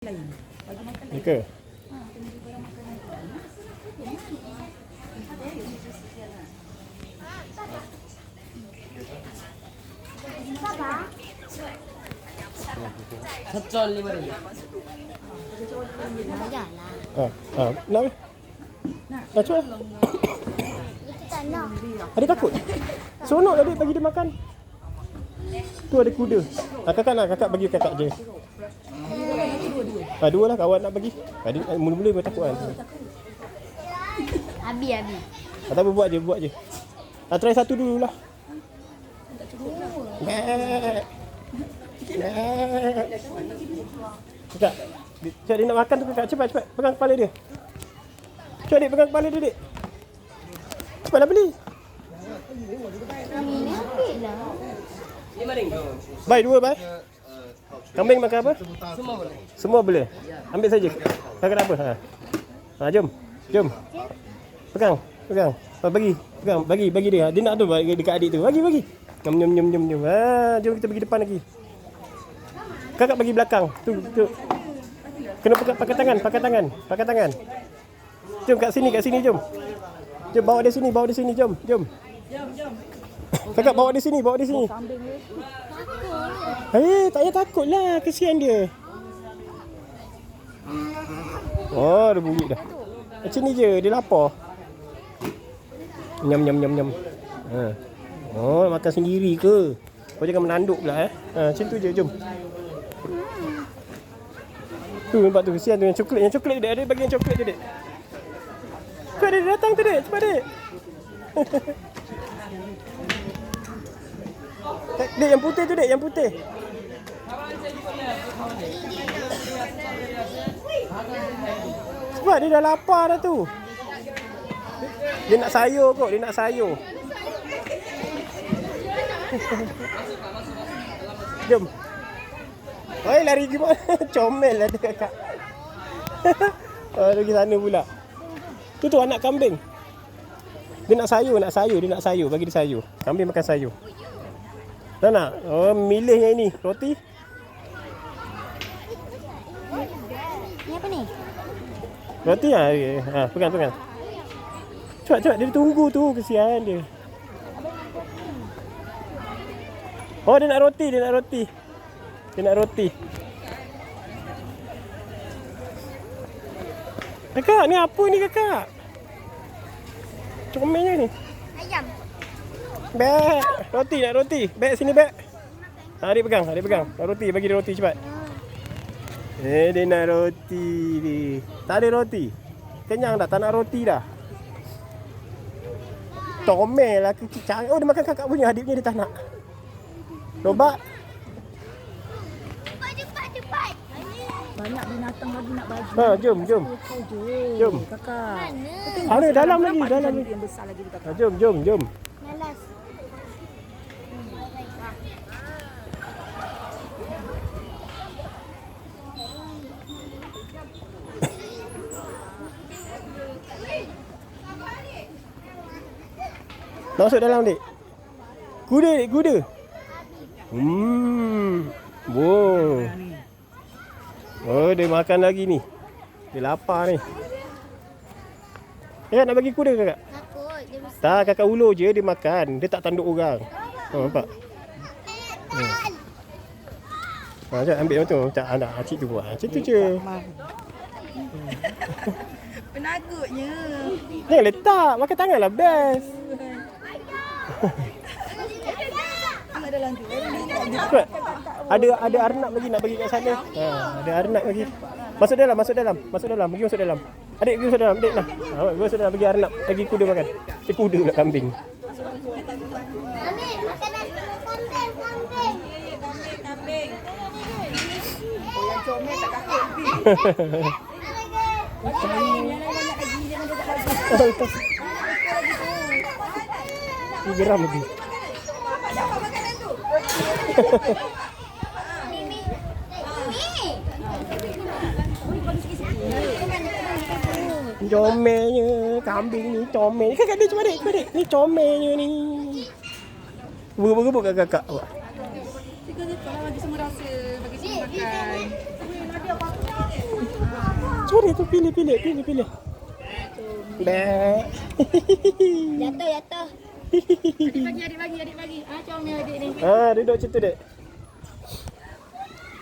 lain. Bagi makan lain. Ke? Kena beli barang makanan lain. Secol 5,000. Nak ke? Nak cuba? Tak nak. Adik takut? Seronok lah adik bagi dia makan. Tu ada kuda. Kakak nak, kakak bagi kakak je. Dua lah kawan nak bagi. Adik mula-mula memang takut kan. Abi. Tak apa, buat je. Try satu dululah. Kakak, cak dia nak makan tu kakak. Cepat. Pegang kepala dia. Cak adik pegang kepala dia, dik. Cepatlah beli. Ini ambil lah. RM5. Baik, dua baik. Kambing makan apa? Semua boleh. Semua boleh. Ambil saja. Kakak nak apa? Jom. Pegang. Bagi. Pegang. Bagi dia. Dia nak tu bagi dekat adik tu. Bagi. Nyum. Jom kita pergi depan lagi. Kakak bagi belakang. Tu. Kena pakai tangan. Jom kat sini jom. Jom bawa dia sini jom. Kakak bawa dia sini. Tak payah takut lah, kesian dia. Oh, dia bunyi dah. Macam ni je, dia lapar. Nyam. Oh, makan sendiri ke? Kau jangan menanduk pula macam tu je, jom. Tu nampak tu, kesian tu yang coklat dia. Ada bagi yang coklat je, dek. Cepat dia datang tu, dek. Cepat, dek. Dek, yang putih tu, dek. Yang putih. Sebab dia dah lapar dah tu. Dia nak sayur. Jom. Oi, lari gimana? Comel lah dia kakak. Pergi sana pula. Tu anak kambing. Dia nak sayur. Bagi dia sayur. Kambing makan sayur. Tak nak? Oh, milih yang ini. Roti. Ni apa ni? Roti pegang. Cepat. Dia tunggu tu. Kesian dia. Oh, dia nak roti. Kakak, ni apa ni kakak? Comelnya ni. Ayam. Bek. Nak roti. Bek sini, bek. Adik pegang. Nak roti, bagi dia roti cepat. Dia nak roti ni. Tak ada roti. Kenyang dah, tak nak roti dah. Comel lah kecil. Oh, dia makan kakak punya, adik punya dia tak nak. Lobak. Cepat. Banyak binatang lagi nak bagi. Jom. Kakak. Mana? Dalam lagi. Yang besar lagi di kakak. Jom. Malas. Masuk dalam, dik. Kuda. Wow. Oh, dia makan lagi ni. Dia lapar ni. Kakak nak bagi kuda kakak? Takut. Dia besar. Tak, kakak ulur je dia makan. Dia tak tanduk orang. Nampak? Jom ambil macam tu. Macam anak acik tu buat. Macam tu je. Penagutnya. Jangan letak. Makan tangan lah best. Tengok dalam tu. Cepat. Ada arnab lagi nak bagi kat sana. Ada arnab lagi. Masuk dalam. Pergi masuk dalam. Adik pergi masuk dalam. Adik lah. Pergi masuk dalam bagi arnab. Bagi kuda makan. Kuda pula kambing. Ambil makanan kambing. Oh, yang comel tak takut. Geram lagi. Comelnya kambing ni comel. Kakak dia cuba dek. Ni comelnya ni. Gebuk-gebuk kat kakak. Tiga-tiga lah bagi semua rasa, bagi semua makan. Cari tu, pilih. Dah. Jatuh. Adik bagi. Comel adik ni. Duduk macam tu, Dek.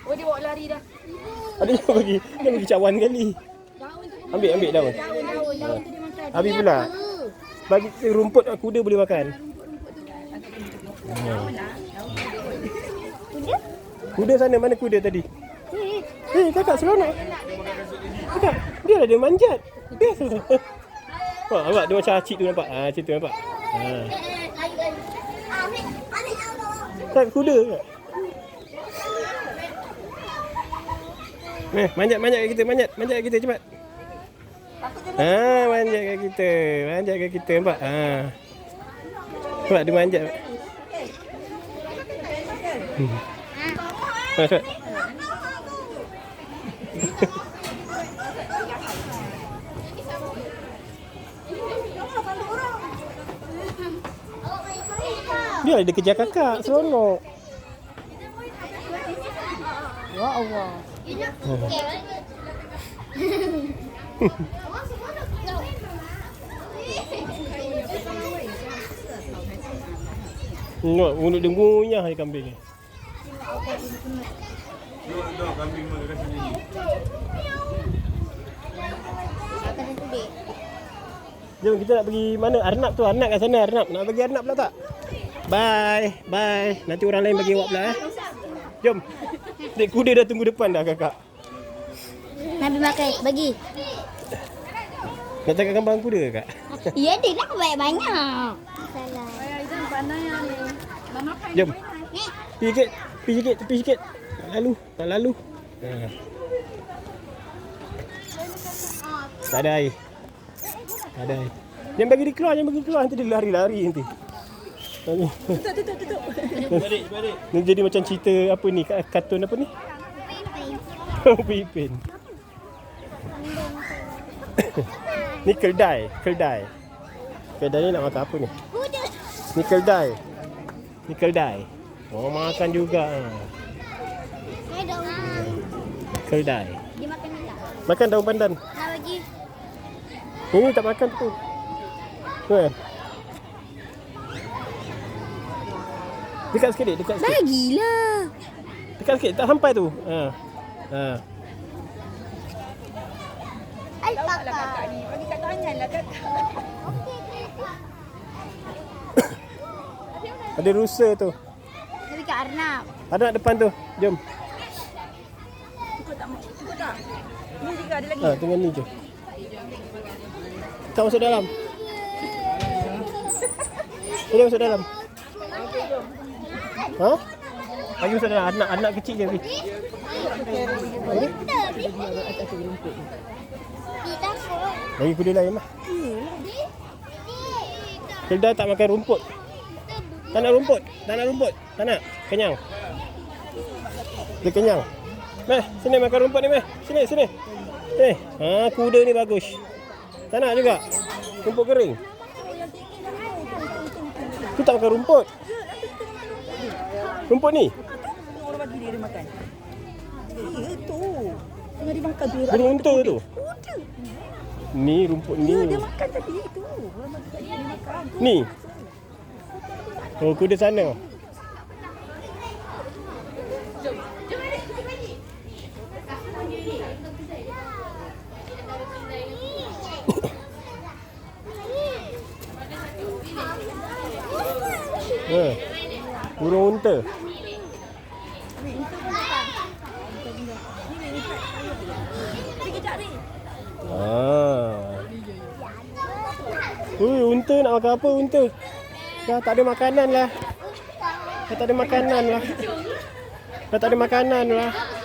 Oh, dia bawa lari dah. Adik dia bagi cawan kali. Daun tu. Ambil daun. Daun tu dia makan. Habis pula. Bagi rumput kuda boleh makan. Kuda sana, mana kuda tadi? Kakak seronok. Kakak, dia ada manjat. Dia. Nampak dia macam acik tu nampak. Acik tu nampak. Kak kuda kak. Manjat kat kita, manjat kat kita cepat. Manjat kat kita nampak. Nampak dia manjat. Cepat. Dia ada kejar kakak, seronok. Ya Allah. Tengok, mulut dia ngunyah je kambing ni. Jom kita nak pergi mana? Arnab tu, Arnab kat sana, Arnab. Nak bagi Arnab pula tak? Bye. Nanti orang lain bagi awak pula Jom. Dek kuda dah tunggu depan dah kakak. Nabi makan, bagi. Nak cakap kambang kuda kakak? Ya, dia nak banyak-banyak. Salah. Aizan pandai ni. Mama makan. Jom. Tepi sikit. Tak lalu. Tak ada air. Jangan bagi dia keluar, nanti dia lari-lari nanti. Tutup. Balik. Ni jadi macam cerita apa ni, kartun apa ni? Pipin. Ni keldai. Keldai ni nak makan apa ni? Ni keldai. Oh, makan juga. Keldai. Dia makan ni tak? Makan daun pandan. Nak bagi. Ini tak makan tu. Kan? Dekat sikit. Bagilah. Dekat sikit, tak sampai tu. Alpaka. Kakak ni. Bagi kat tangan lah kakak. Ada rusa tu. Tapi kat Arnab. Ada depan tu. Jom. Ikut tak? Ni juga ada lagi. Tengah ni je. Tak masuk dalam. Ini masuk dalam. Bagi masuk dalam. Anak kecil je. Kita takut. Bagi kuda lain lah. Keldai tak makan rumput. Tak nak rumput. Tak nak. Kenyang. Dia kenyang. Meh, sini makan rumput ni, Meh. Sini. Kuda ni bagus. Tak nak juga. Rumput kering. Tu tak makan rumput. Rumput ni. Orang bagi dia makan. Ya tu. Tengah dia makan tu. Burung unta tu. Ni rumput ni. Ya, dia makan tadi tu. Orang bagi kat dia makan. Ni. Oh, kuda sana. Burung unta. Pergi cari. Unta nak makan apa unta? Dah tak ada makanan lah. Dah tak ada makanan lah.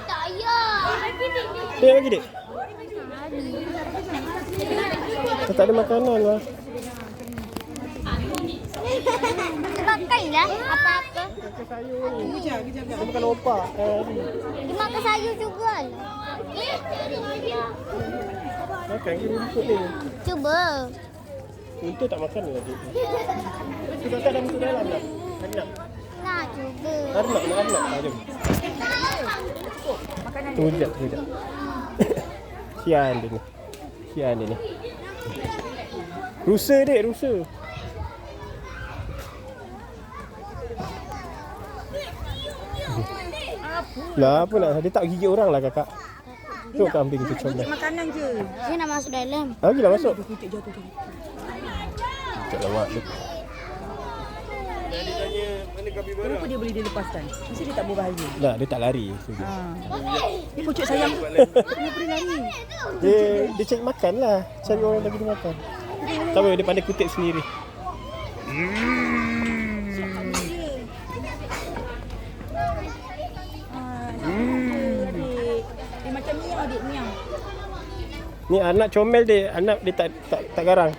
Tak ayah. Dek bagi dek. Dah tak ada makanan lah. Makan lah apa-apa. Makan sayur ni. Dia makan opak. Dia makan sayur juga lah. Makan ke rumput ni. Cuba. Unta tak makan lagi. Tu kakak dah masuk dalam dah. Arnab. Nak cuba. Arnab. Jom. Tu sekejap. Kesian dia ni. Kesian dia ni. Rusa dek, rusa. Lah apa nak, dia tak gigit orang lah kakak. Tengok kambing tu comel. Kutip makanan je. Saya nak masuk dalam. Lagilah masuk. Kutip jatuh tu. Tak lawak tu. Kenapa dia boleh dilepaskan? Mesti dia tak berbahaya. Tak, dia tak lari. Ha. Dia kucuk sayang tu. Kenapa dia lari? Dia cari makan lah. Cari orang bagi dia makan. Tak apa, dia pandai kutip sendiri. Dia macam miau adik, miau. Ni anak comel dia. Anak dia tak garang.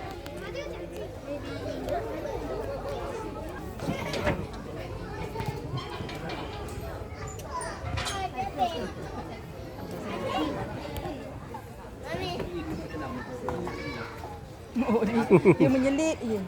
Oh, dia menyelit je.